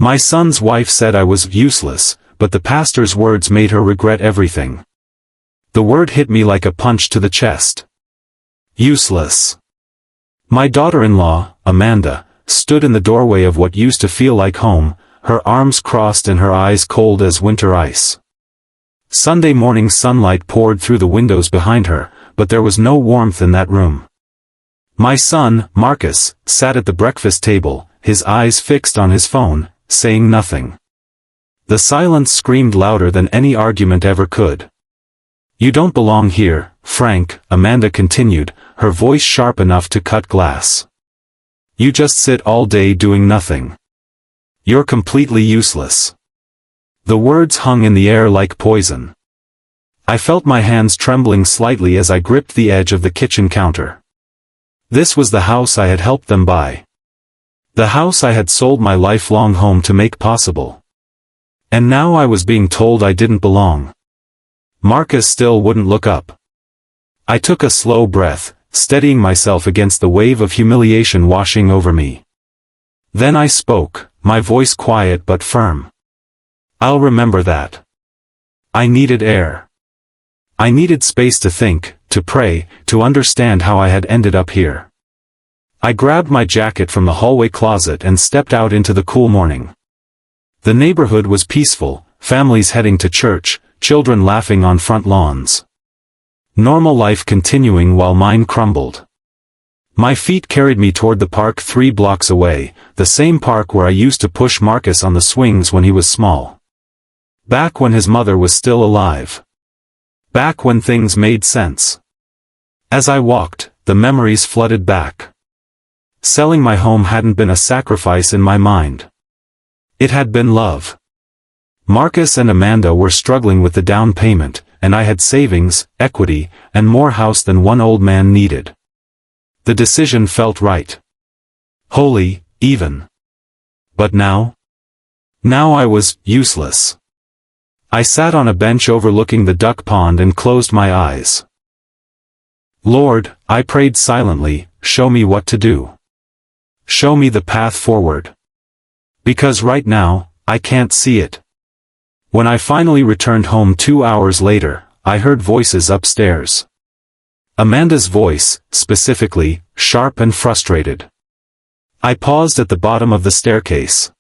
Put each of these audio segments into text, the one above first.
My son's wife said I was useless, but the pastor's words made her regret everything. The word hit me like a punch to the chest. Useless. My daughter-in-law, Amanda, stood in the doorway of what used to feel like home, her arms crossed and her eyes cold as winter ice. Sunday morning sunlight poured through the windows behind her, but there was no warmth in that room. My son, Marcus, sat at the breakfast table, his eyes fixed on his phone, saying nothing. The silence screamed louder than any argument ever could. "You don't belong here, Frank," Amanda continued, her voice sharp enough to cut glass. "You just sit all day doing nothing. You're completely useless." The words hung in the air like poison. I felt my hands trembling slightly as I gripped the edge of the kitchen counter. This was the house I had helped them buy. The house I had sold my lifelong home to make possible. And now I was being told I didn't belong. Marcus still wouldn't look up. I took a slow breath, steadying myself against the wave of humiliation washing over me. Then I spoke, my voice quiet but firm. "I'll remember that." I needed air. I needed space to think, to pray, to understand how I had ended up here. I grabbed my jacket from the hallway closet and stepped out into the cool morning. The neighborhood was peaceful, families heading to church, children laughing on front lawns. Normal life continuing while mine crumbled. My feet carried me toward the park 3 blocks away, the same park where I used to push Marcus on the swings when he was small. Back when his mother was still alive. Back when things made sense. As I walked, the memories flooded back. Selling my home hadn't been a sacrifice in my mind. It had been love. Marcus and Amanda were struggling with the down payment, and I had savings, equity, and more house than one old man needed. The decision felt right. Holy, even. But now? Now I was useless. I sat on a bench overlooking the duck pond and closed my eyes. "Lord," I prayed silently, "show me what to do. Show me the path forward. Because right now, I can't see it." When I finally returned home 2 hours later, I heard voices upstairs. Amanda's voice, specifically, sharp and frustrated. I paused at the bottom of the staircase.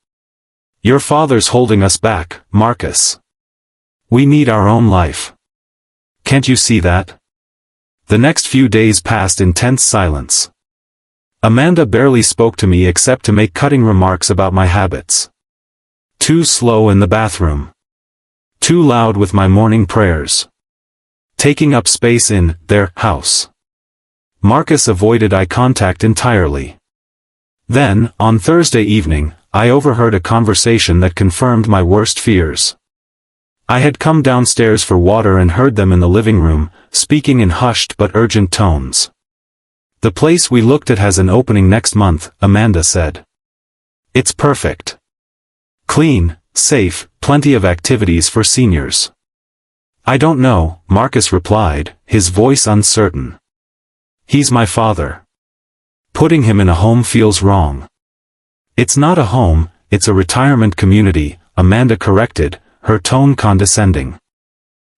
"Your father's holding us back, Marcus. We need our own life. Can't you see that?" The next few days passed in tense silence. Amanda barely spoke to me except to make cutting remarks about my habits. Too slow in the bathroom. Too loud with my morning prayers. Taking up space in their house. Marcus avoided eye contact entirely. Then, on Thursday evening, I overheard a conversation that confirmed my worst fears. I had come downstairs for water and heard them in the living room, speaking in hushed but urgent tones. "The place we looked at has an opening next month," Amanda said. "It's perfect. Clean, safe, plenty of activities for seniors." "I don't know," Marcus replied, his voice uncertain. "He's my father. Putting him in a home feels wrong." "It's not a home, it's a retirement community," Amanda corrected, her tone condescending.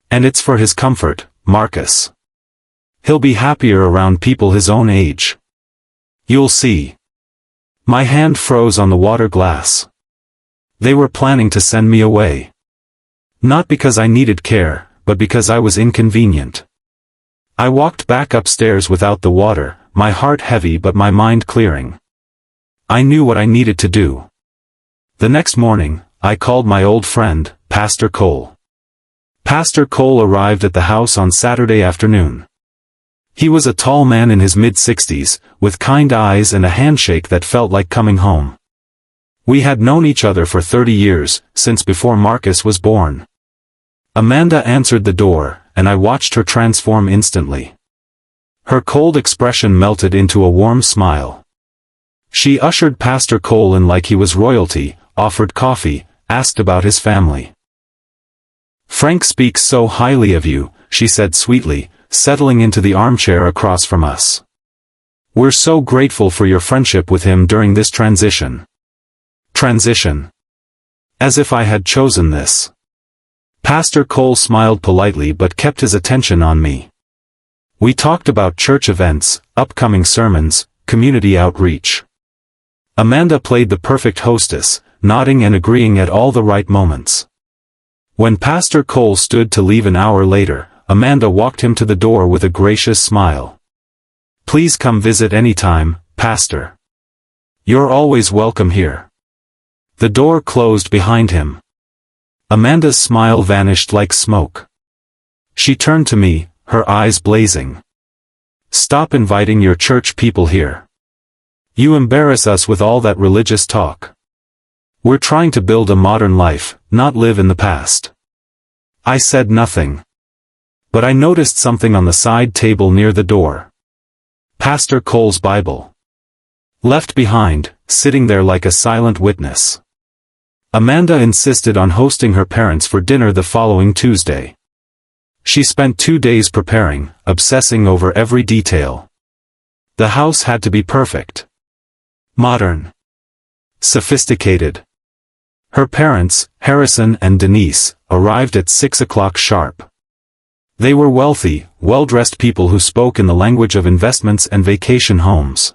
"And it's for his comfort, Marcus. He'll be happier around people his own age. You'll see." My hand froze on the water glass. They were planning to send me away. Not because I needed care, but because I was inconvenient. I walked back upstairs without the water, my heart heavy but my mind clearing. I knew what I needed to do. The next morning, I called my old friend, Pastor Cole. Pastor Cole arrived at the house on Saturday afternoon. He was a tall man in his mid-60s, with kind eyes and a handshake that felt like coming home. We had known each other for 30 years, since before Marcus was born. Amanda answered the door, and I watched her transform instantly. Her cold expression melted into a warm smile. She ushered Pastor Cole in like he was royalty, offered coffee, asked about his family. "Frank speaks so highly of you," she said sweetly, settling into the armchair across from us. "We're so grateful for your friendship with him during this transition." Transition. As if I had chosen this. Pastor Cole smiled politely but kept his attention on me. We talked about church events, upcoming sermons, community outreach. Amanda played the perfect hostess, nodding and agreeing at all the right moments. When Pastor Cole stood to leave an hour later, Amanda walked him to the door with a gracious smile. "Please come visit anytime, Pastor. You're always welcome here." The door closed behind him. Amanda's smile vanished like smoke. She turned to me, her eyes blazing. "Stop inviting your church people here. You embarrass us with all that religious talk. We're trying to build a modern life, not live in the past." I said nothing. But I noticed something on the side table near the door. Pastor Cole's Bible. Left behind, sitting there like a silent witness. Amanda insisted on hosting her parents for dinner the following Tuesday. She spent 2 days preparing, obsessing over every detail. The house had to be perfect. Modern. Sophisticated. Her parents, Harrison and Denise, arrived at 6 o'clock sharp. They were wealthy, well-dressed people who spoke in the language of investments and vacation homes.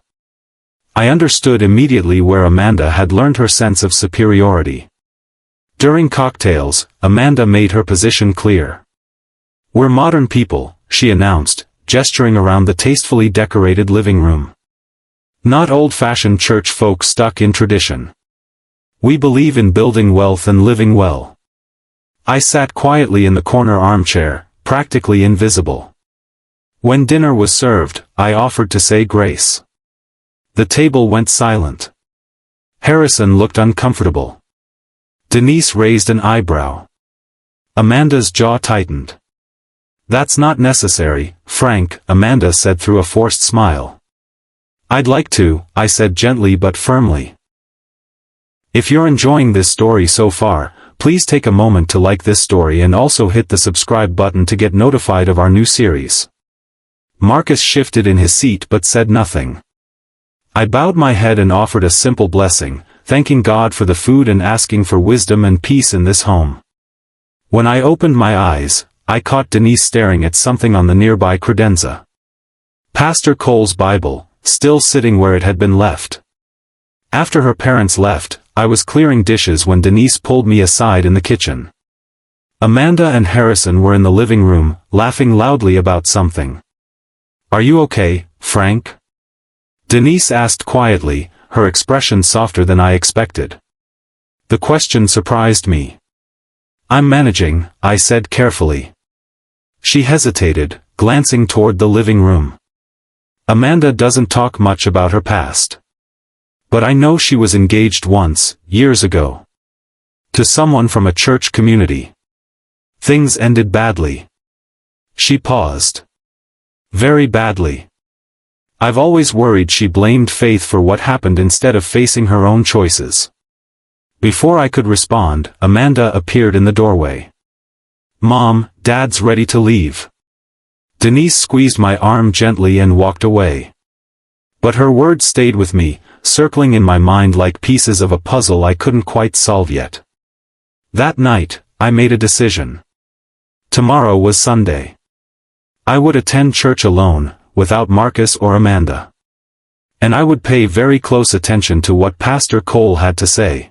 I understood immediately where Amanda had learned her sense of superiority. During cocktails, Amanda made her position clear. "We're modern people," she announced, gesturing around the tastefully decorated living room. "Not old-fashioned church folk stuck in tradition. We believe in building wealth and living well." I sat quietly in the corner armchair, practically invisible. When dinner was served, I offered to say grace. The table went silent. Harrison looked uncomfortable. Denise raised an eyebrow. Amanda's jaw tightened. "That's not necessary, Frank," Amanda said through a forced smile. "I'd like to," I said gently but firmly. If you're enjoying this story so far, please take a moment to like this story and also hit the subscribe button to get notified of our new series. Marcus shifted in his seat but said nothing. I bowed my head and offered a simple blessing, thanking God for the food and asking for wisdom and peace in this home. When I opened my eyes, I caught Denise staring at something on the nearby credenza. Pastor Cole's Bible, still sitting where it had been left. After her parents left, I was clearing dishes when Denise pulled me aside in the kitchen. Amanda and Harrison were in the living room, laughing loudly about something. "Are you okay, Frank?" Denise asked quietly, her expression softer than I expected. The question surprised me. "I'm managing," I said carefully. She hesitated, glancing toward the living room. Amanda doesn't talk much about her past. But I know she was engaged once, years ago. To someone from a church community. Things ended badly. She paused. Very badly. I've always worried she blamed Faith for what happened instead of facing her own choices. Before I could respond, Amanda appeared in the doorway. "Mom, Dad's ready to leave." Denise squeezed my arm gently and walked away. But her words stayed with me, circling in my mind like pieces of a puzzle I couldn't quite solve yet. That night, I made a decision. Tomorrow was Sunday. I would attend church alone, without Marcus or Amanda. And I would pay very close attention to what Pastor Cole had to say.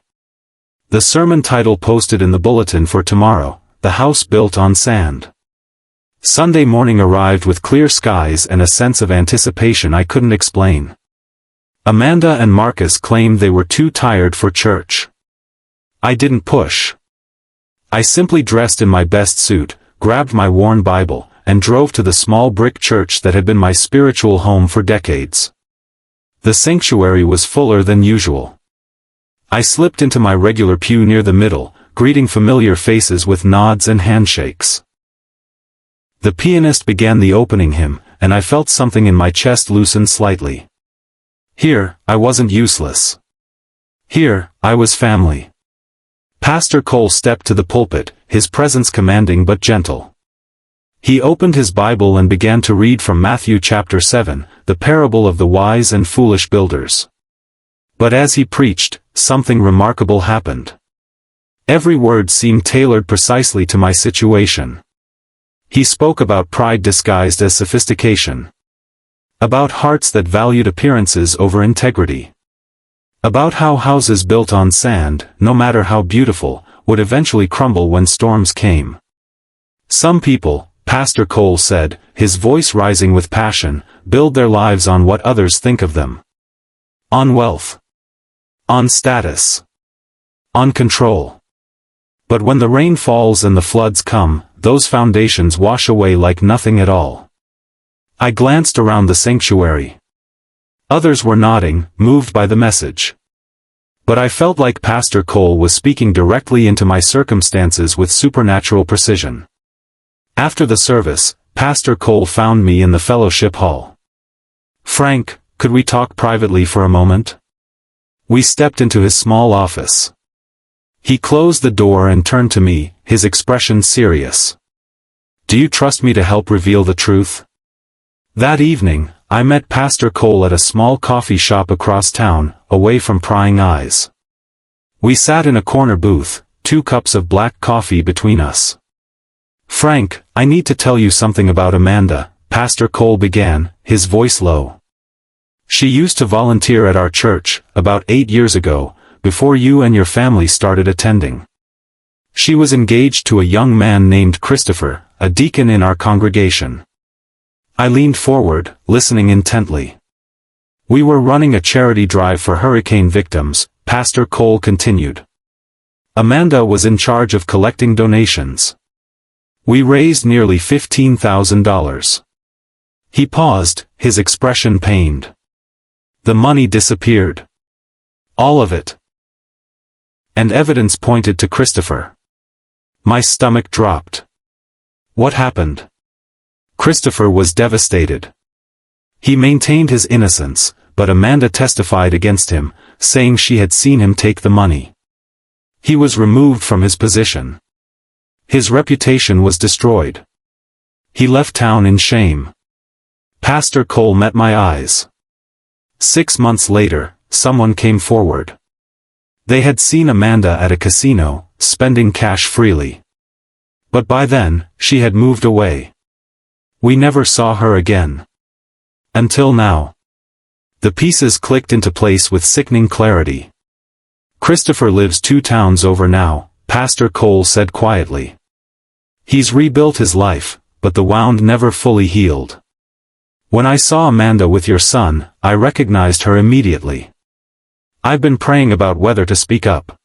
The sermon title posted in the bulletin for tomorrow, "The House Built on Sand." Sunday morning arrived with clear skies and a sense of anticipation I couldn't explain. Amanda and Marcus claimed they were too tired for church. I didn't push. I simply dressed in my best suit, grabbed my worn Bible, and drove to the small brick church that had been my spiritual home for decades. The sanctuary was fuller than usual. I slipped into my regular pew near the middle, greeting familiar faces with nods and handshakes. The pianist began the opening hymn, and I felt something in my chest loosen slightly. Here, I wasn't useless. Here, I was family. Pastor Cole stepped to the pulpit, his presence commanding but gentle. He opened his Bible and began to read from Matthew chapter 7, the parable of the wise and foolish builders. But as he preached, something remarkable happened. Every word seemed tailored precisely to my situation. He spoke about pride disguised as sophistication. About hearts that valued appearances over integrity. About how houses built on sand, no matter how beautiful, would eventually crumble when storms came. Some people, Pastor Cole said, his voice rising with passion, build their lives on what others think of them. On wealth. On status. On control. But when the rain falls and the floods come, those foundations wash away like nothing at all. I glanced around the sanctuary. Others were nodding, moved by the message. But I felt like Pastor Cole was speaking directly into my circumstances with supernatural precision. After the service, Pastor Cole found me in the fellowship hall. "Frank, could we talk privately for a moment?" We stepped into his small office. He closed the door and turned to me, his expression serious. "Do you trust me to help reveal the truth?" That evening, I met Pastor Cole at a small coffee shop across town, away from prying eyes. We sat in a corner booth, 2 cups of black coffee between us. "Frank, I need to tell you something about Amanda," Pastor Cole began, his voice low. "She used to volunteer at our church, about 8 years ago, before you and your family started attending. She was engaged to a young man named Christopher, a deacon in our congregation." I leaned forward, listening intently. "We were running a charity drive for hurricane victims," Pastor Cole continued. "Amanda was in charge of collecting donations. We raised nearly $15,000. He paused, his expression pained. "The money disappeared. All of it. And evidence pointed to Christopher." My stomach dropped. "What happened?" Christopher was devastated. He maintained his innocence, but Amanda testified against him, saying she had seen him take the money. He was removed from his position. His reputation was destroyed. He left town in shame. Pastor Cole met my eyes. 6 months later, someone came forward. They had seen Amanda at a casino, spending cash freely. But by then, she had moved away. We never saw her again. Until now. The pieces clicked into place with sickening clarity. "Christopher lives 2 towns over now," Pastor Cole said quietly. "He's rebuilt his life, but the wound never fully healed. When I saw Amanda with your son, I recognized her immediately. I've been praying about whether to speak up."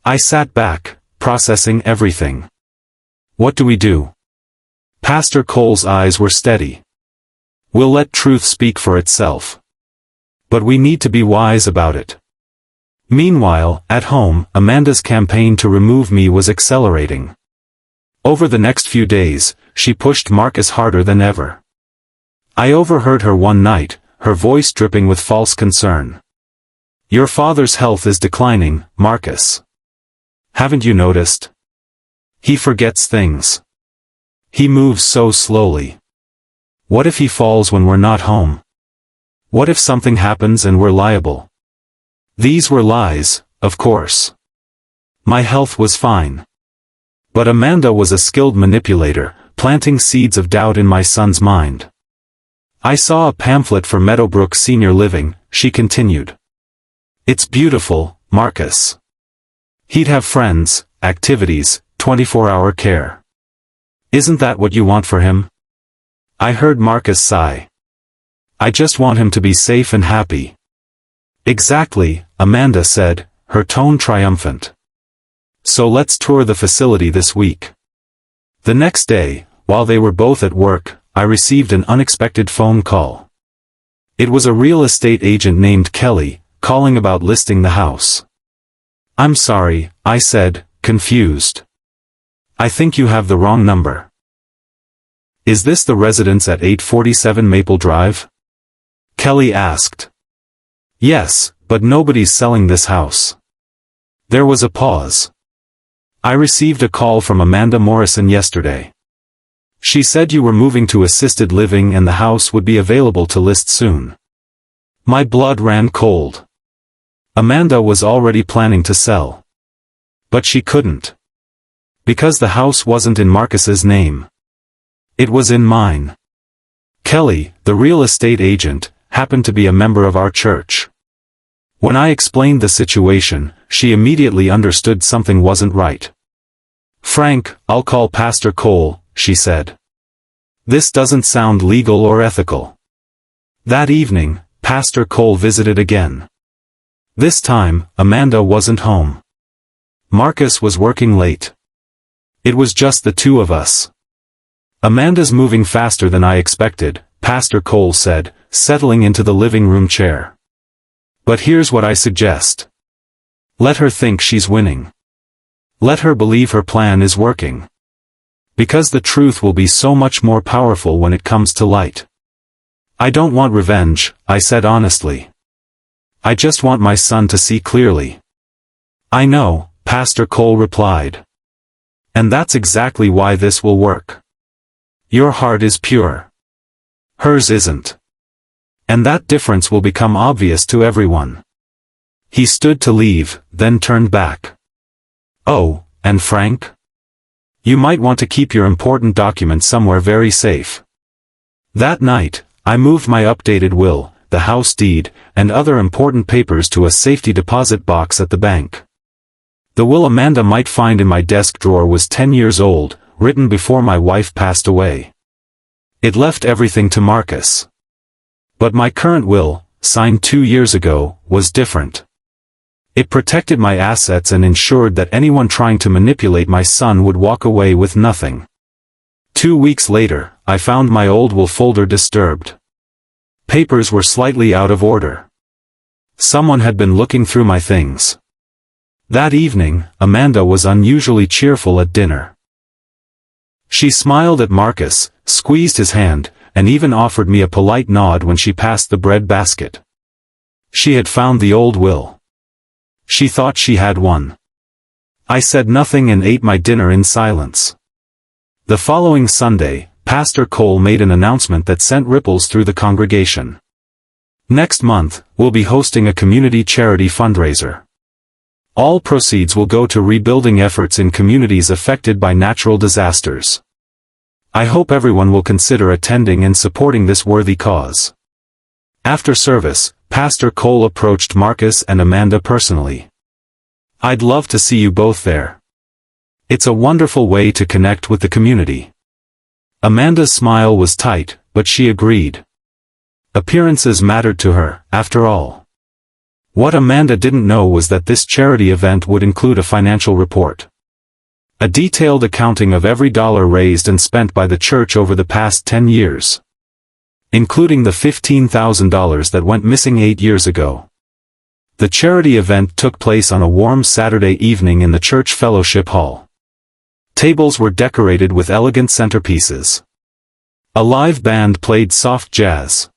I sat back, processing everything. "What do we do?" Pastor Cole's eyes were steady. "We'll let truth speak for itself. But we need to be wise about it." Meanwhile, at home, Amanda's campaign to remove me was accelerating. Over the next few days, she pushed Marcus harder than ever. I overheard her one night, her voice dripping with false concern. "Your father's health is declining, Marcus. Haven't you noticed? He forgets things. He moves so slowly. What if he falls when we're not home? What if something happens and we're liable?" These were lies, of course. My health was fine. But Amanda was a skilled manipulator, planting seeds of doubt in my son's mind. "I saw a pamphlet for Meadowbrook Senior Living," she continued. "It's beautiful, Marcus. He'd have friends, activities, 24-hour care. Isn't that what you want for him?" I heard Marcus sigh. "I just want him to be safe and happy." "Exactly," Amanda said, her tone triumphant. "So let's tour the facility this week." The next day, while they were both at work, I received an unexpected phone call. It was a real estate agent named Kelly, calling about listing the house. "I'm sorry," I said, confused. "I think you have the wrong number." "Is this the residence at 847 Maple Drive?" Kelly asked. "Yes, but nobody's selling this house." There was a pause. "I received a call from Amanda Morrison yesterday. She said you were moving to assisted living and the house would be available to list soon." My blood ran cold. Amanda was already planning to sell. But she couldn't. Because the house wasn't in Marcus's name. It was in mine. Kelly, the real estate agent, happened to be a member of our church. When I explained the situation, she immediately understood something wasn't right. "Frank, I'll call Pastor Cole," she said. "This doesn't sound legal or ethical." That evening, Pastor Cole visited again. This time, Amanda wasn't home. Marcus was working late. It was just the two of us. "Amanda's moving faster than I expected," Pastor Cole said, settling into the living room chair. "But here's what I suggest. Let her think she's winning. Let her believe her plan is working. Because the truth will be so much more powerful when it comes to light." "I don't want revenge," I said honestly. "I just want my son to see clearly." "I know," Pastor Cole replied. "And that's exactly why this will work. Your heart is pure. Hers isn't. And that difference will become obvious to everyone." He stood to leave, then turned back. "Oh, and Frank? You might want to keep your important documents somewhere very safe." That night, I moved my updated will, the house deed, and other important papers to a safety deposit box at the bank. The will Amanda might find in my desk drawer was 10 years old, written before my wife passed away. It left everything to Marcus. But my current will, signed 2 years ago, was different. It protected my assets and ensured that anyone trying to manipulate my son would walk away with nothing. 2 weeks later, I found my old will folder disturbed. Papers were slightly out of order. Someone had been looking through my things. That evening, Amanda was unusually cheerful at dinner. She smiled at Marcus, squeezed his hand, and even offered me a polite nod when she passed the bread basket. She had found the old will. She thought she had one. I said nothing and ate my dinner in silence. The following Sunday, Pastor Cole made an announcement that sent ripples through the congregation. "Next month, we'll be hosting a community charity fundraiser. All proceeds will go to rebuilding efforts in communities affected by natural disasters. I hope everyone will consider attending and supporting this worthy cause." After service, Pastor Cole approached Marcus and Amanda personally. "I'd love to see you both there. It's a wonderful way to connect with the community." Amanda's smile was tight, but she agreed. Appearances mattered to her, after all. What Amanda didn't know was that this charity event would include a financial report. A detailed accounting of every dollar raised and spent by the church over the past 10 years. Including the $15,000 that went missing 8 years ago. The charity event took place on a warm Saturday evening in the church fellowship hall. Tables were decorated with elegant centerpieces. A live band played soft jazz.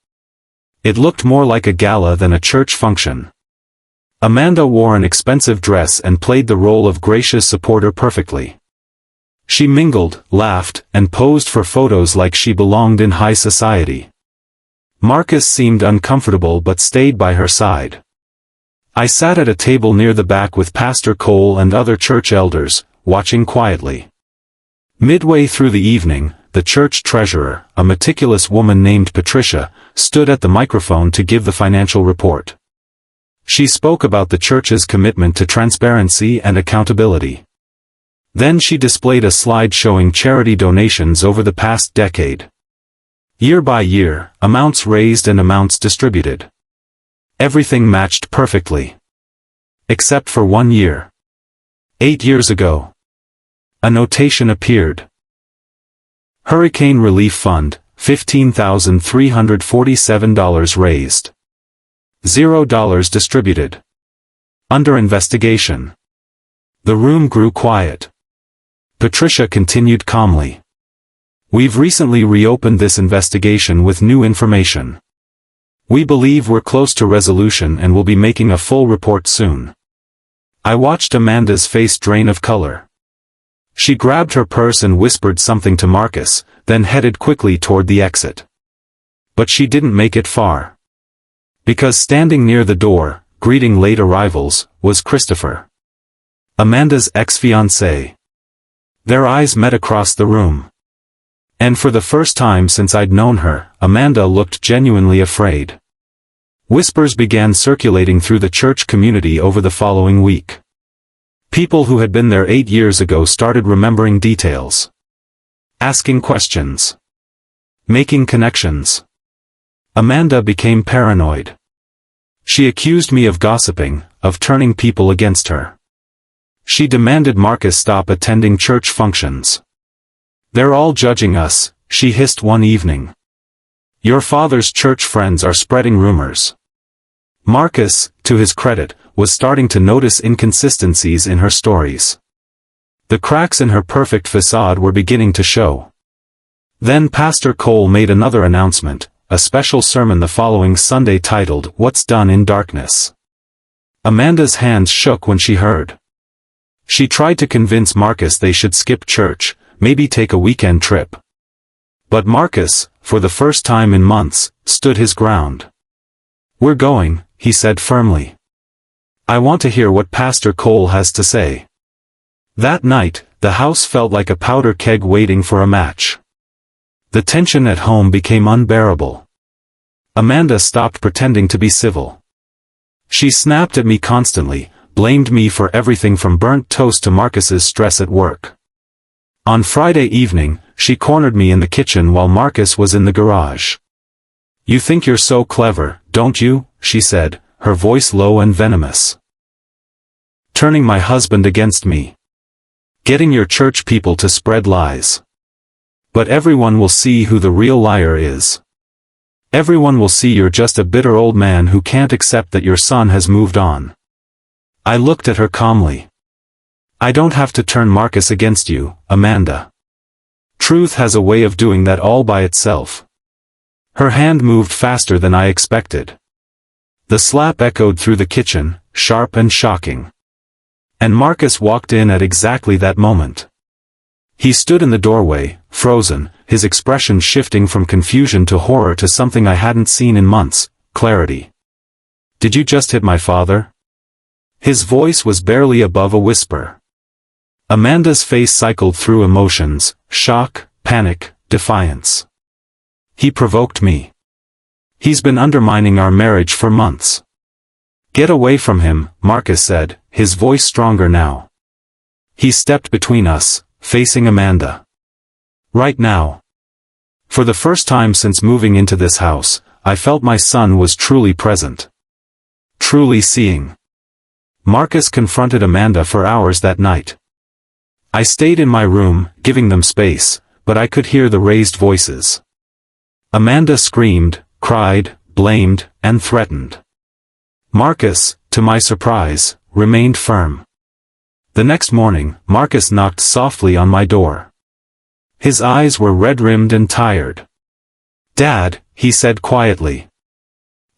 It looked more like a gala than a church function. Amanda wore an expensive dress and played the role of gracious supporter perfectly. She mingled, laughed, and posed for photos like she belonged in high society. Marcus seemed uncomfortable but stayed by her side. I sat at a table near the back with Pastor Cole and other church elders, watching quietly. Midway through the evening, the church treasurer, a meticulous woman named Patricia, stood at the microphone to give the financial report. She spoke about the church's commitment to transparency and accountability. Then she displayed a slide showing charity donations over the past decade. Year by year, amounts raised and amounts distributed. Everything matched perfectly. Except for 1 year. 8 years ago. A notation appeared. Hurricane Relief Fund, $15,347 raised. $0 distributed. Under investigation. The room grew quiet. Patricia continued calmly. "We've recently reopened this investigation with new information. We believe we're close to resolution and will be making a full report soon." I watched Amanda's face drain of color. She grabbed her purse and whispered something to Marcus, then headed quickly toward the exit. But she didn't make it far. Because standing near the door, greeting late arrivals, was Christopher. Amanda's ex-fiancé. Their eyes met across the room. And for the first time since I'd known her, Amanda looked genuinely afraid. Whispers began circulating through the church community over the following week. People who had been there 8 years ago started remembering details. Asking questions. Making connections. Amanda became paranoid. She accused me of gossiping, of turning people against her. She demanded Marcus stop attending church functions. "They're all judging us," she hissed one evening. "Your father's church friends are spreading rumors." Marcus, to his credit, was starting to notice inconsistencies in her stories. The cracks in her perfect facade were beginning to show. Then Pastor Cole made another announcement, a special sermon the following Sunday titled, "What's Done in Darkness." Amanda's hands shook when she heard. She tried to convince Marcus they should skip church, maybe take a weekend trip. But Marcus, for the first time in months, stood his ground. "We're going," he said firmly. "I want to hear what Pastor Cole has to say." That night, the house felt like a powder keg waiting for a match. The tension at home became unbearable. Amanda stopped pretending to be civil. She snapped at me constantly, blamed me for everything from burnt toast to Marcus's stress at work. On Friday evening, she cornered me in the kitchen while Marcus was in the garage. "You think you're so clever, don't you?" she said, her voice low and venomous. "Turning my husband against me. Getting your church people to spread lies. But everyone will see who the real liar is. Everyone will see you're just a bitter old man who can't accept that your son has moved on." I looked at her calmly. "I don't have to turn Marcus against you, Amanda. Truth has a way of doing that all by itself." Her hand moved faster than I expected. The slap echoed through the kitchen, sharp and shocking. And Marcus walked in at exactly that moment. He stood in the doorway, frozen, his expression shifting from confusion to horror to something I hadn't seen in months, clarity. "Did you just hit my father?" His voice was barely above a whisper. Amanda's face cycled through emotions, shock, panic, defiance. "He provoked me. He's been undermining our marriage for months." "Get away from him," Marcus said, his voice stronger now. He stepped between us, facing Amanda. "Right now." For the first time since moving into this house, I felt my son was truly present. Truly seeing. Marcus confronted Amanda for hours that night. I stayed in my room, giving them space, but I could hear the raised voices. Amanda screamed, cried, blamed, and threatened. Marcus, to my surprise, remained firm. The next morning, Marcus knocked softly on my door. His eyes were red-rimmed and tired. "Dad," he said quietly.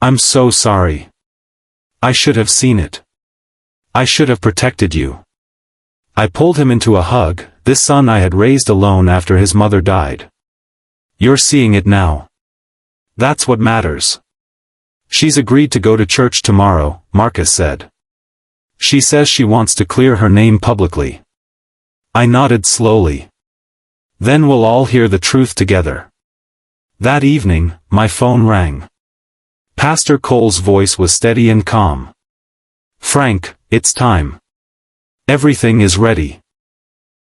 "I'm so sorry. I should have seen it. I should have protected you." I pulled him into a hug, this son I had raised alone after his mother died. "You're seeing it now. That's what matters." "She's agreed to go to church tomorrow," Marcus said. "She says she wants to clear her name publicly." I nodded slowly. "Then we'll all hear the truth together." That evening, my phone rang. Pastor Cole's voice was steady and calm. "Frank, it's time. Everything is ready.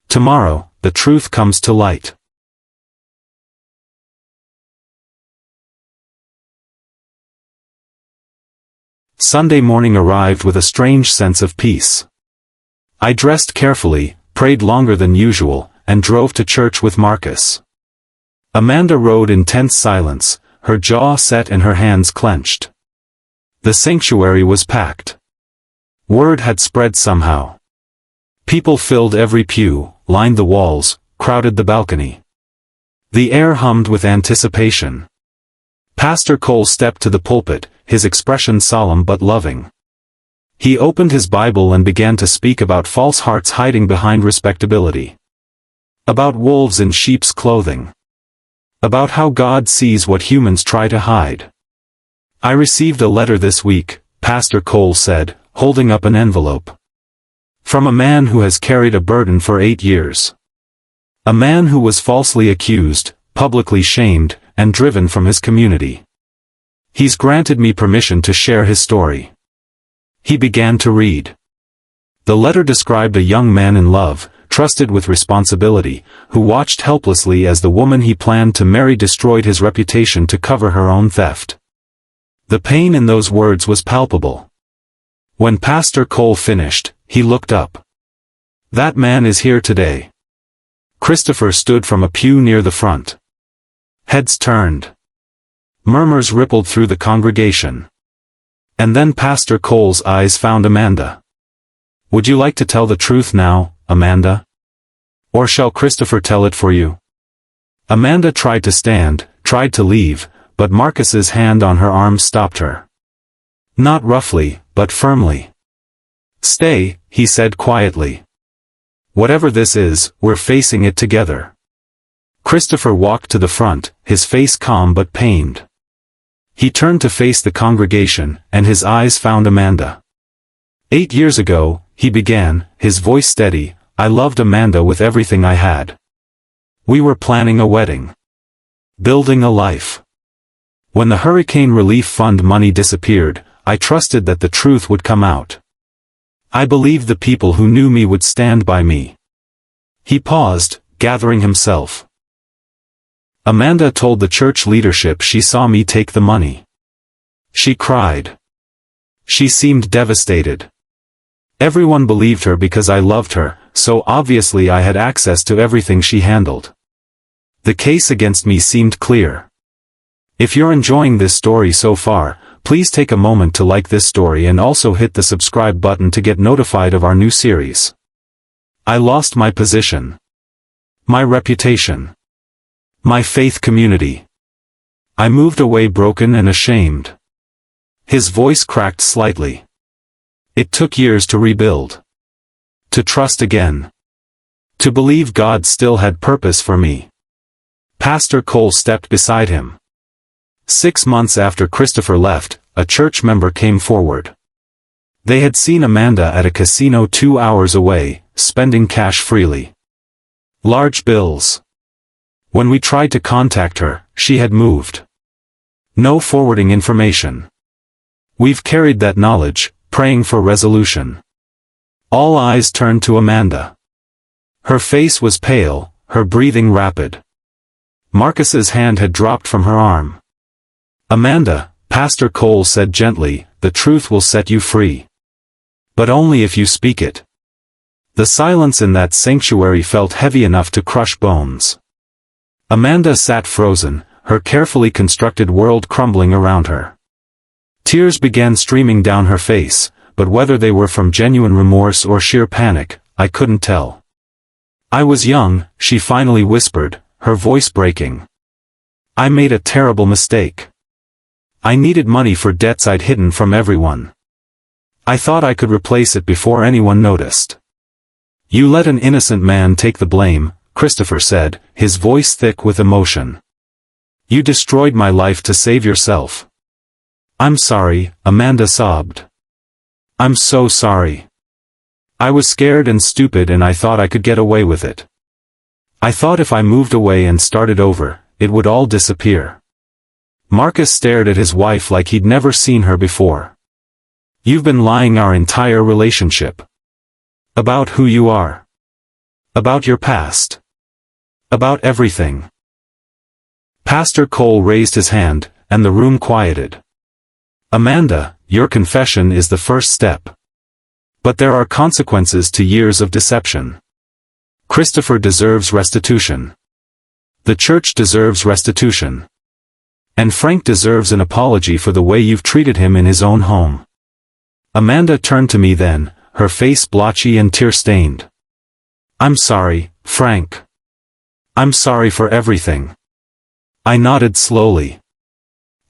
Tomorrow, the truth comes to light." Sunday morning arrived with a strange sense of peace. I dressed carefully, prayed longer than usual, and drove to church with Marcus. Amanda rode in tense silence, her jaw set and her hands clenched. The sanctuary was packed. Word had spread somehow. People filled every pew, lined the walls, crowded the balcony. The air hummed with anticipation. Pastor Cole stepped to the pulpit, his expression solemn but loving. He opened his Bible and began to speak about false hearts hiding behind respectability. About wolves in sheep's clothing. About how God sees what humans try to hide. "I received a letter this week," Pastor Cole said, holding up an envelope. From a man who has carried a burden for 8 years. A man who was falsely accused, publicly shamed, and driven from his community. He's granted me permission to share his story. He began to read. The letter described a young man in love, trusted with responsibility, who watched helplessly as the woman he planned to marry destroyed his reputation to cover her own theft. The pain in those words was palpable. When Pastor Cole finished, he looked up. That man is here today. Christopher stood from a pew near the front. Heads turned. Murmurs rippled through the congregation. And then Pastor Cole's eyes found Amanda. Would you like to tell the truth now, Amanda? Or shall Christopher tell it for you? Amanda tried to stand, tried to leave, but Marcus's hand on her arm stopped her. Not roughly, but firmly. Stay, he said quietly. Whatever this is, we're facing it together. Christopher walked to the front, his face calm but pained. He turned to face the congregation, and his eyes found Amanda. 8 years ago, he began, his voice steady, I loved Amanda with everything I had. We were planning a wedding. Building a life. When the Hurricane Relief Fund money disappeared, I trusted that the truth would come out. I believed the people who knew me would stand by me. He paused, gathering himself. Amanda told the church leadership she saw me take the money. She cried. She seemed devastated. Everyone believed her because I loved her, so obviously I had access to everything she handled. The case against me seemed clear. If you're enjoying this story so far, please take a moment to like this story and also hit the subscribe button to get notified of our new series. I lost my position. My reputation. My faith community. I moved away broken and ashamed. His voice cracked slightly. It took years to rebuild. To trust again. To believe God still had purpose for me. Pastor Cole stepped beside him. 6 months after Christopher left, a church member came forward. They had seen Amanda at a casino 2 hours away, spending cash freely. Large bills. When we tried to contact her, she had moved. No forwarding information. We've carried that knowledge, praying for resolution. All eyes turned to Amanda. Her face was pale, her breathing rapid. Marcus's hand had dropped from her arm. Amanda, Pastor Cole said gently, the truth will set you free. But only if you speak it. The silence in that sanctuary felt heavy enough to crush bones. Amanda sat frozen, her carefully constructed world crumbling around her. Tears began streaming down her face, but whether they were from genuine remorse or sheer panic, I couldn't tell. I was young, she finally whispered, her voice breaking. I made a terrible mistake. I needed money for debts I'd hidden from everyone. I thought I could replace it before anyone noticed. You let an innocent man take the blame, Christopher said, his voice thick with emotion. You destroyed my life to save yourself. I'm sorry, Amanda sobbed. I'm so sorry. I was scared and stupid and I thought I could get away with it. I thought if I moved away and started over, it would all disappear. Marcus stared at his wife like he'd never seen her before. You've been lying our entire relationship. About who you are. About your past. About everything. Pastor Cole raised his hand, and the room quieted. Amanda, your confession is the first step. But there are consequences to years of deception. Christopher deserves restitution. The church deserves restitution. And Frank deserves an apology for the way you've treated him in his own home. Amanda turned to me then, her face blotchy and tear-stained. I'm sorry, Frank. I'm sorry for everything. I nodded slowly.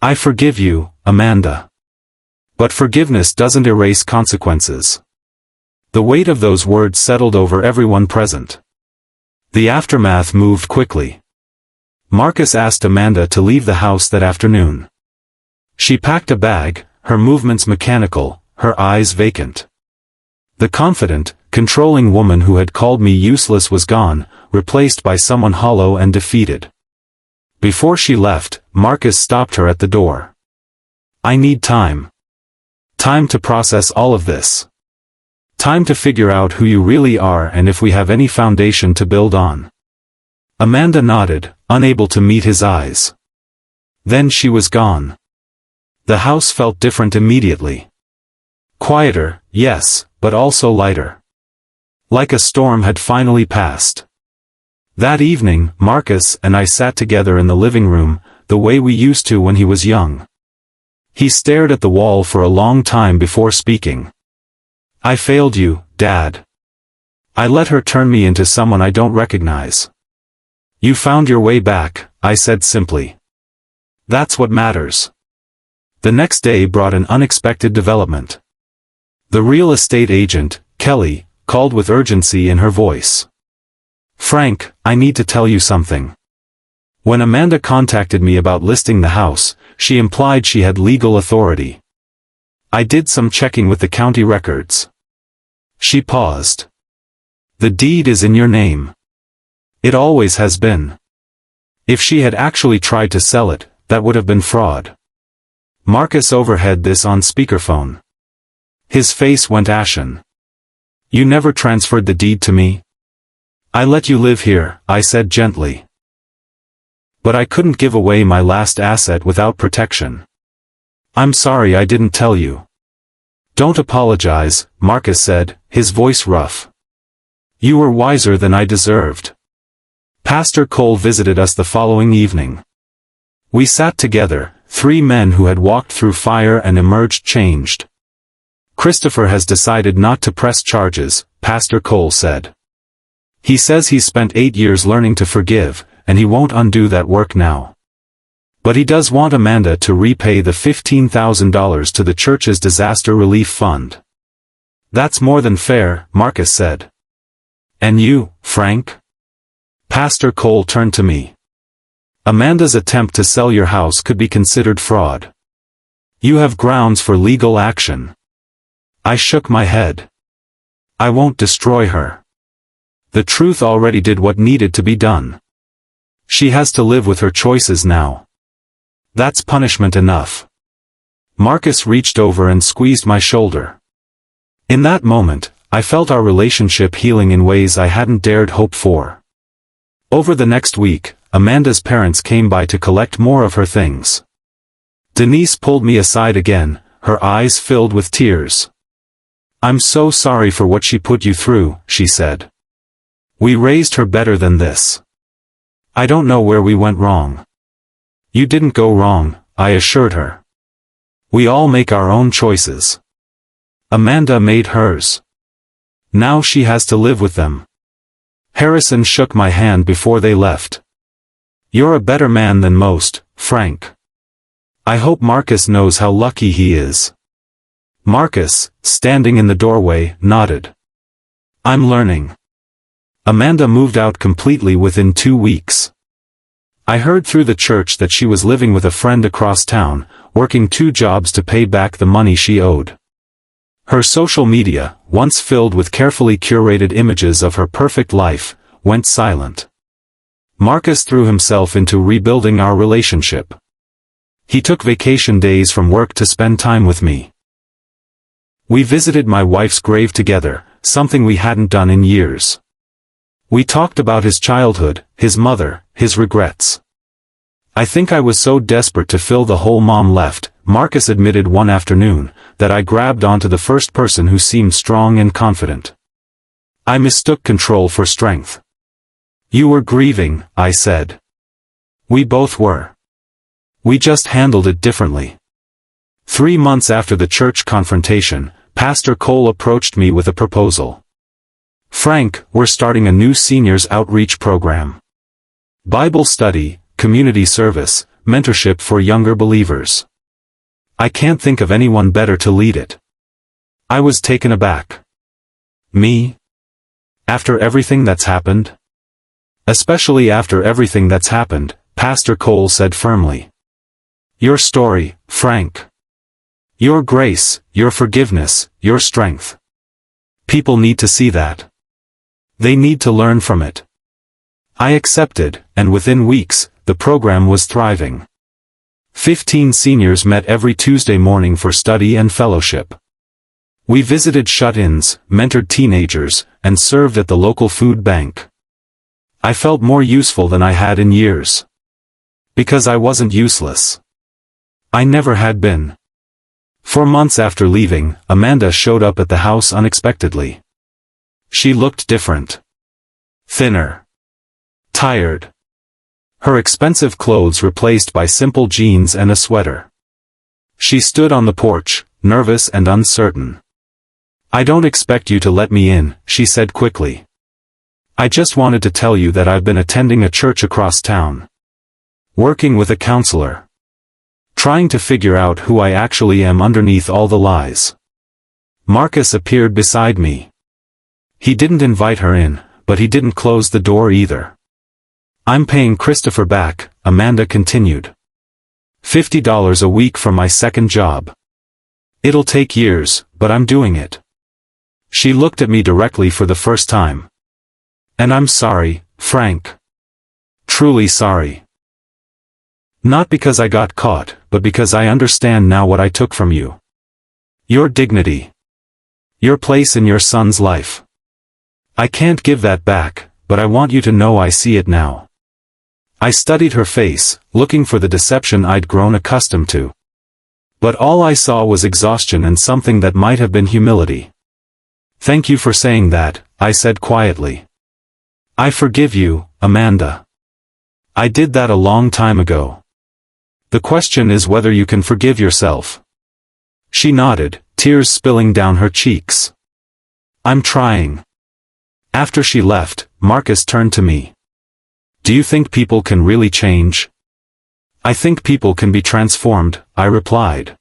I forgive you, Amanda. But forgiveness doesn't erase consequences. The weight of those words settled over everyone present. The aftermath moved quickly. Marcus asked Amanda to leave the house that afternoon. She packed a bag, her movements mechanical, her eyes vacant. The confident, controlling woman who had called me useless was gone, replaced by someone hollow and defeated. Before she left, Marcus stopped her at the door. I need time. Time to process all of this. Time to figure out who you really are and if we have any foundation to build on. Amanda nodded, unable to meet his eyes. Then she was gone. The house felt different immediately. Quieter, yes, but also lighter. Like a storm had finally passed. That evening, Marcus and I sat together in the living room, the way we used to when he was young. He stared at the wall for a long time before speaking. I failed you, Dad. I let her turn me into someone I don't recognize. You found your way back, I said simply. That's what matters. The next day brought an unexpected development. The real estate agent, Kelly, called with urgency in her voice. Frank, I need to tell you something. When Amanda contacted me about listing the house, she implied she had legal authority. I did some checking with the county records. She paused. The deed is in your name. It always has been. If she had actually tried to sell it, that would have been fraud. Marcus overheard this on speakerphone. His face went ashen. You never transferred the deed to me? I let you live here, I said gently. But I couldn't give away my last asset without protection. I'm sorry I didn't tell you. Don't apologize, Marcus said, his voice rough. You were wiser than I deserved. Pastor Cole visited us the following evening. We sat together, three men who had walked through fire and emerged changed. Christopher has decided not to press charges, Pastor Cole said. He says he's spent 8 years learning to forgive, and he won't undo that work now. But he does want Amanda to repay the $15,000 to the church's disaster relief fund. That's more than fair, Marcus said. And you, Frank? Pastor Cole turned to me. Amanda's attempt to sell your house could be considered fraud. You have grounds for legal action. I shook my head. I won't destroy her. The truth already did what needed to be done. She has to live with her choices now. That's punishment enough. Marcus reached over and squeezed my shoulder. In that moment, I felt our relationship healing in ways I hadn't dared hope for. Over the next week, Amanda's parents came by to collect more of her things. Denise pulled me aside again, her eyes filled with tears. I'm so sorry for what she put you through, she said. We raised her better than this. I don't know where we went wrong. You didn't go wrong, I assured her. We all make our own choices. Amanda made hers. Now she has to live with them. Harrison shook my hand before they left. You're a better man than most, Frank. I hope Marcus knows how lucky he is. Marcus, standing in the doorway, nodded. I'm learning. Amanda moved out completely within 2 weeks. I heard through the church that she was living with a friend across town, working 2 jobs to pay back the money she owed. Her social media, once filled with carefully curated images of her perfect life, went silent. Marcus threw himself into rebuilding our relationship. He took vacation days from work to spend time with me. We visited my wife's grave together, something we hadn't done in years. We talked about his childhood, his mother, his regrets. I think I was so desperate to fill the hole Mom left, Marcus admitted one afternoon, that I grabbed onto the first person who seemed strong and confident. I mistook control for strength. You were grieving, I said. We both were. We just handled it differently. 3 months after the church confrontation, Pastor Cole approached me with a proposal. Frank, we're starting a new seniors outreach program. Bible study, community service, mentorship for younger believers. I can't think of anyone better to lead it. I was taken aback. Me? After everything that's happened? Especially after everything that's happened, Pastor Cole said firmly. Your story, Frank. Your grace, your forgiveness, your strength. People need to see that. They need to learn from it. I accepted, and within weeks, the program was thriving. 15 seniors met every Tuesday morning for study and fellowship. We visited shut-ins, mentored teenagers, and served at the local food bank. I felt more useful than I had in years. Because I wasn't useless. I never had been. 4 months after leaving, Amanda showed up at the house unexpectedly. She looked different. Thinner. Tired. Her expensive clothes replaced by simple jeans and a sweater. She stood on the porch, nervous and uncertain. "I don't expect you to let me in," she said quickly. "I just wanted to tell you that I've been attending a church across town. Working with a counselor. Trying to figure out who I actually am underneath all the lies." Marcus appeared beside me. He didn't invite her in, but he didn't close the door either. "I'm paying Christopher back," Amanda continued. $50 a week for my second job. "It'll take years, but I'm doing it." She looked at me directly for the first time. "And I'm sorry, Frank. Truly sorry. Not because I got caught, but because I understand now what I took from you. Your dignity. Your place in your son's life. I can't give that back, but I want you to know I see it now." I studied her face, looking for the deception I'd grown accustomed to. But all I saw was exhaustion and something that might have been humility. "Thank you for saying that," I said quietly. "I forgive you, Amanda. I did that a long time ago. The question is whether you can forgive yourself." She nodded, tears spilling down her cheeks. "I'm trying." After she left, Marcus turned to me. "Do you think people can really change?" "I think people can be transformed," I replied.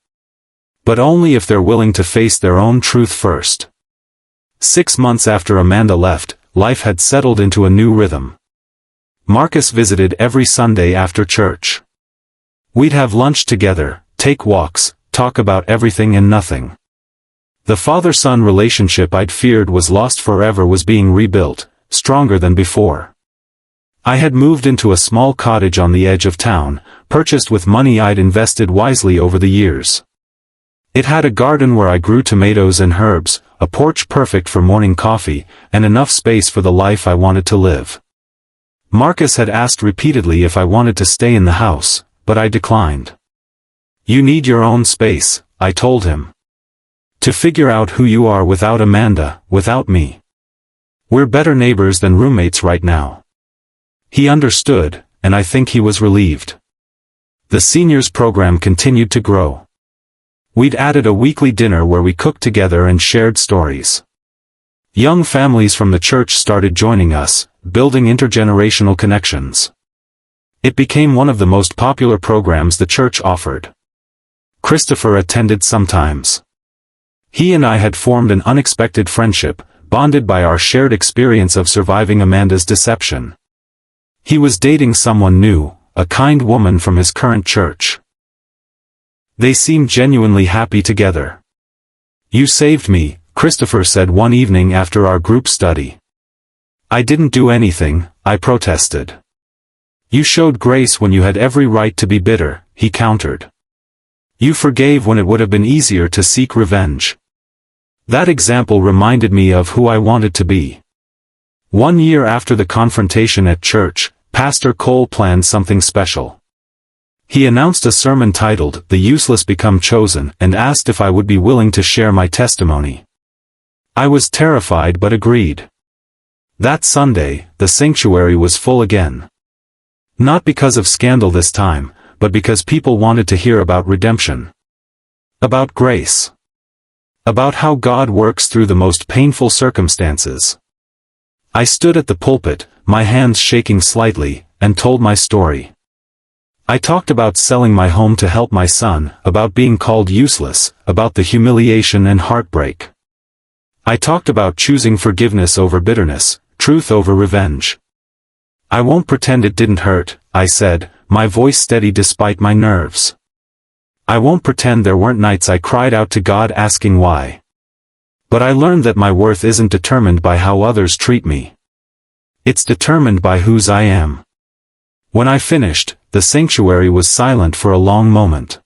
"But only if they're willing to face their own truth first." 6 months after Amanda left, life had settled into a new rhythm. Marcus visited every Sunday after church. We'd have lunch together, take walks, talk about everything and nothing. The father-son relationship I'd feared was lost forever was being rebuilt, stronger than before. I had moved into a small cottage on the edge of town, purchased with money I'd invested wisely over the years. It had a garden where I grew tomatoes and herbs, a porch perfect for morning coffee, and enough space for the life I wanted to live. Marcus had asked repeatedly if I wanted to stay in the house, but I declined. "You need your own space," I told him. "To figure out who you are without Amanda, without me. We're better neighbors than roommates right now." He understood, and I think he was relieved. The seniors program continued to grow. We'd added a weekly dinner where we cooked together and shared stories. Young families from the church started joining us, building intergenerational connections. It became one of the most popular programs the church offered. Christopher attended sometimes. He and I had formed an unexpected friendship, bonded by our shared experience of surviving Amanda's deception. He was dating someone new, a kind woman from his current church. They seemed genuinely happy together. "You saved me," Christopher said one evening after our group study. "I didn't do anything," I protested. "You showed grace when you had every right to be bitter," he countered. "You forgave when it would have been easier to seek revenge." That example reminded me of who I wanted to be. 1 year after the confrontation at church, Pastor Cole planned something special. He announced a sermon titled, "The Useless Become Chosen," and asked if I would be willing to share my testimony. I was terrified but agreed. That Sunday, the sanctuary was full again. Not because of scandal this time, but because people wanted to hear about redemption. About grace. About how God works through the most painful circumstances. I stood at the pulpit, my hands shaking slightly, and told my story. I talked about selling my home to help my son, about being called useless, about the humiliation and heartbreak. I talked about choosing forgiveness over bitterness, truth over revenge. "I won't pretend it didn't hurt," I said, my voice steady despite my nerves. "I won't pretend there weren't nights I cried out to God asking why. But I learned that my worth isn't determined by how others treat me. It's determined by whose I am. When I finished, the sanctuary was silent for a long moment.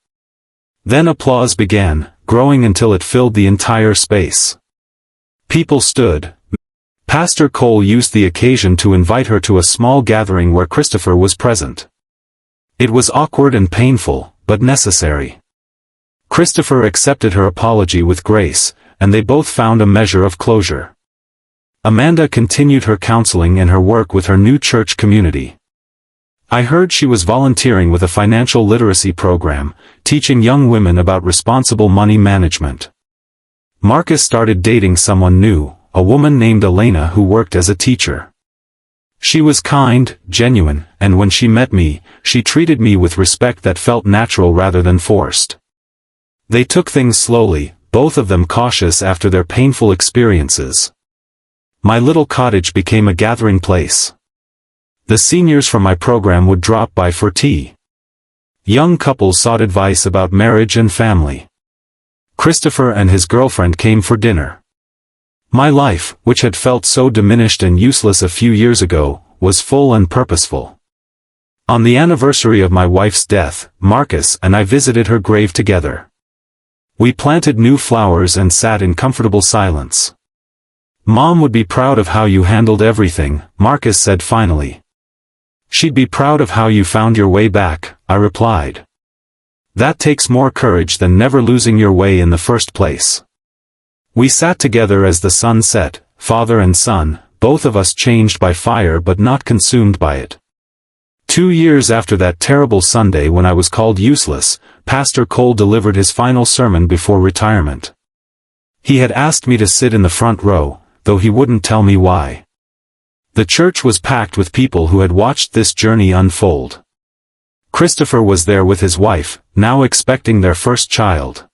Then applause began, growing until it filled the entire space. People stood. Pastor Cole used the occasion to invite her to a small gathering where Christopher was present. It was awkward and painful, but necessary. Christopher accepted her apology with grace, and they both found a measure of closure. Amanda continued her counseling and her work with her new church community. I heard she was volunteering with a financial literacy program, teaching young women about responsible money management. Marcus started dating someone new, a woman named Elena who worked as a teacher. She was kind, genuine, and when she met me, she treated me with respect that felt natural rather than forced. They took things slowly, both of them cautious after their painful experiences. My little cottage became a gathering place. The seniors from my program would drop by for tea. Young couples sought advice about marriage and family. Christopher and his girlfriend came for dinner. My life, which had felt so diminished and useless a few years ago, was full and purposeful. On the anniversary of my wife's death, Marcus and I visited her grave together. We planted new flowers and sat in comfortable silence. Mom would be proud of how you handled everything, Marcus said finally. She'd be proud of how you found your way back, I replied. That takes more courage than never losing your way in the first place. We sat together as the sun set, father and son, both of us changed by fire but not consumed by it. 2 years after that terrible Sunday when I was called useless, Pastor Cole delivered his final sermon before retirement. He had asked me to sit in the front row, though he wouldn't tell me why. The church was packed with people who had watched this journey unfold. Christopher was there with his wife, now expecting their first child.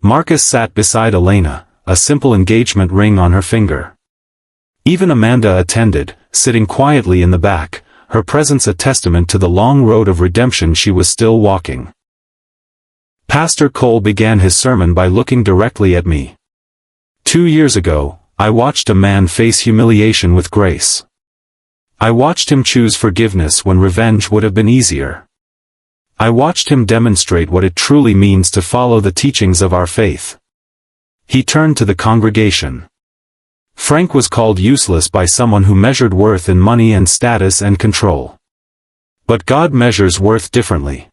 Marcus sat beside Elena, a simple engagement ring on her finger. Even Amanda attended, sitting quietly in the back, her presence a testament to the long road of redemption she was still walking. Pastor Cole began his sermon by looking directly at me. 2 years ago, I watched a man face humiliation with grace. I watched him choose forgiveness when revenge would have been easier. I watched him demonstrate what it truly means to follow the teachings of our faith. He turned to the congregation. Frank was called useless by someone who measured worth in money and status and control. But God measures worth differently.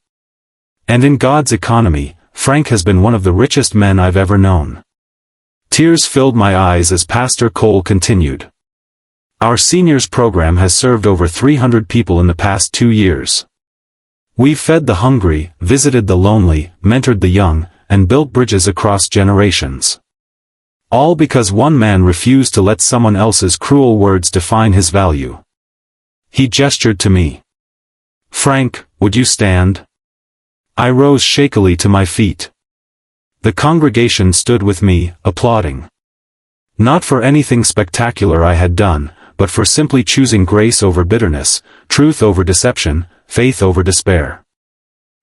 And in God's economy, Frank has been one of the richest men I've ever known. Tears filled my eyes as Pastor Cole continued. Our seniors program has served over 300 people in the past 2 years. We've fed the hungry, visited the lonely, mentored the young, and built bridges across generations. All because one man refused to let someone else's cruel words define his value. He gestured to me. Frank, would you stand? I rose shakily to my feet. The congregation stood with me, applauding. Not for anything spectacular I had done, but for simply choosing grace over bitterness, truth over deception, faith over despair.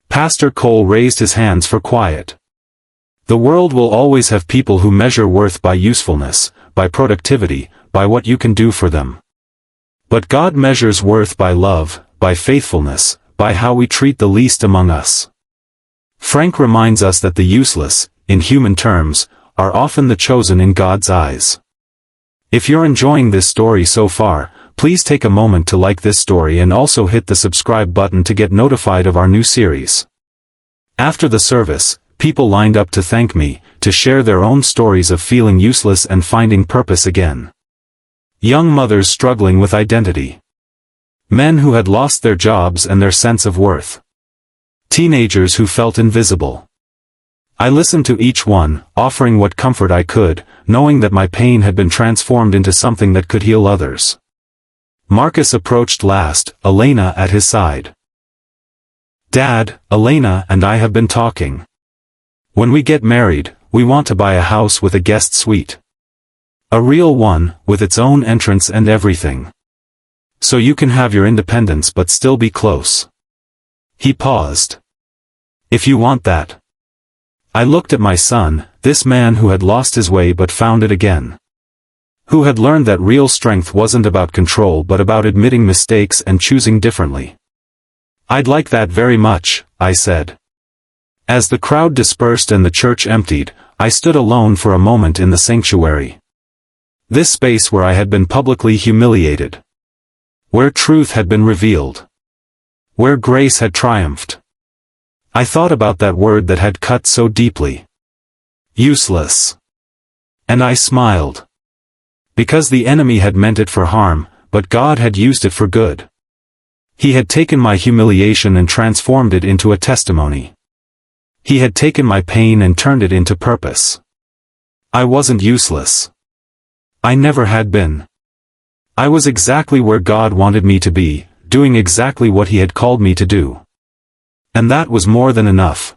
Pastor Cole raised his hands for quiet. The world will always have people who measure worth by usefulness, by productivity, by what you can do for them. But God measures worth by love, by faithfulness, by how we treat the least among us. Frank reminds us that the useless, in human terms, are often the chosen in God's eyes. If you're enjoying this story so far, please take a moment to like this story and also hit the subscribe button to get notified of our new series. After the service, people lined up to thank me, to share their own stories of feeling useless and finding purpose again. Young mothers struggling with identity. Men who had lost their jobs and their sense of worth. Teenagers who felt invisible. I listened to each one, offering what comfort I could, knowing that my pain had been transformed into something that could heal others. Marcus approached last, Elena at his side. Dad, Elena and I have been talking. When we get married, we want to buy a house with a guest suite. A real one, with its own entrance and everything. So you can have your independence but still be close. He paused. If you want that. I looked at my son, this man who had lost his way but found it again. Who had learned that real strength wasn't about control but about admitting mistakes and choosing differently. "I'd like that very much," I said. As the crowd dispersed and the church emptied, I stood alone for a moment in the sanctuary. This space where I had been publicly humiliated. Where truth had been revealed. Where grace had triumphed. I thought about that word that had cut so deeply. Useless. And I smiled. Because the enemy had meant it for harm, but God had used it for good. He had taken my humiliation and transformed it into a testimony. He had taken my pain and turned it into purpose. I wasn't useless. I never had been. I was exactly where God wanted me to be, doing exactly what He had called me to do. And that was more than enough.